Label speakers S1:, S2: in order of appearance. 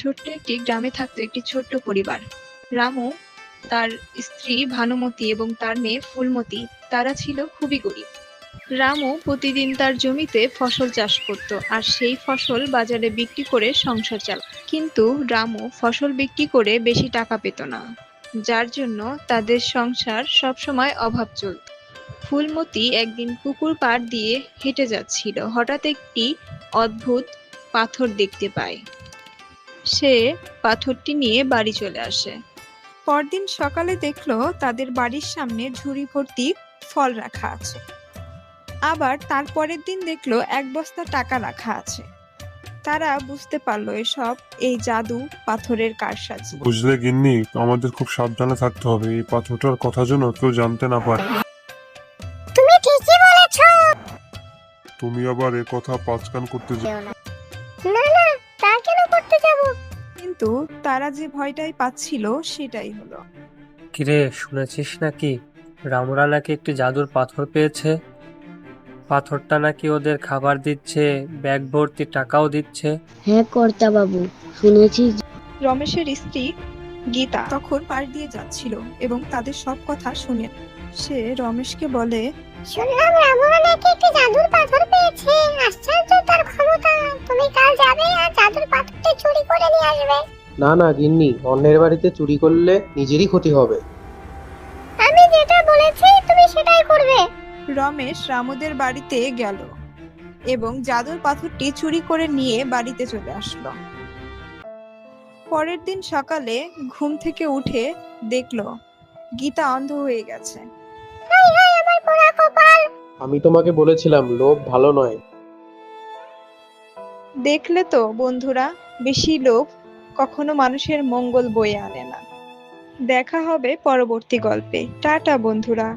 S1: ছোট্ট একটি গ্রামে থাকতো একটি ছোট্ট পরিবার। রামু, তার স্ত্রী ভানুমতি এবং তার মেয়ে ফুলমতি, তারা ছিল খুবই গরিব। রামু প্রতিদিন তার জমিতে ফসল চাষ করত আর সেই ফসল বাজারে বিক্রি করে সংসার চালাত। কিন্তু রামু ফসল বিক্রি করে বেশি টাকা পেত না, যার জন্য তাদের সংসার সবসময় অভাব চলত। ফুলমতি একদিন পুকুর পাড় দিয়ে হেঁটে যাচ্ছিল, হঠাৎ একটি অদ্ভুত পাথর দেখতে পায়। সে পাথরটি নিয়ে বাড়ি চলে আসে। পরদিন সকালে দেখলো তাদের বাড়ির সামনে ঝুড়ি ভর্তি ফল রাখা আছে। আবার তার পরের দিন দেখলো এক বস্তা টাকা রাখা আছে। তারা বুঝতে পারলো এসব এই জাদু পাথরের কারসাজি।
S2: বুঝলে গিন্নি, আমাদের খুব সাবধানে থাকতে হবে, এই পাথরটার কথা যেন কেউ জানতে না পারে।
S3: তুমি ঠিকই বলেছো।
S2: তুমি আবার এ কথা পাঁচকান করতে যাও
S3: না না, তা কেন করতে যাব?
S1: কিন্তু তারা যে ভয়টাই পাচ্ছিল সেটাই হলো।
S4: কিরে, শুনেছিস নাকি রামুরা নাকি একটি জাদুর পাথর পেয়েছে? পাথরটা নাকি ওদের খাবার দিচ্ছে, ব্যাগ ভর্তি টাকাও দিচ্ছে।
S5: হ্যাঁ কর্তা বাবু, শুনেছি।
S1: রমেশের স্ত্রী গীতা তখন পাশ দিয়ে যাচ্ছিল এবং তাদের সব কথা শুনে সে রমেশকে বলে,
S3: শুনলাম রামুরা নাকি একটি জাদুর পাথর পেয়েছে। আশ্চর্য তার ক্ষমতা। তুমি কাল যাবে আর জাদুর পাথরটি চুরি করে নিয়ে আসবে।
S6: না না গিন্নি, অন্যের বাড়িতে চুরি করলে নিজেরই ক্ষতি হবে।
S3: আমি যেটা বলেছি তুমি সেটাই করবে।
S1: রমেশ রামুদের বাড়িতে গেল এবং জাদুর পাথরটি চুরি করে নিয়ে বাড়িতে চলে আসলো। পরের দিন সকালে ঘুম থেকে উঠে দেখলো গীতা অন্ধ হয়ে গেছে।
S3: হাই হাই আমার পোড়া কপাল।
S6: আমি তোমাকে বলেছিলাম লোভ ভালো নয়।
S1: দেখলে তো বন্ধুরা, বেশি লোভ কখনো মানুষের মঙ্গল বয়ে আনে না। দেখা হবে পরবর্তী গল্পে। টাটা বন্ধুরা।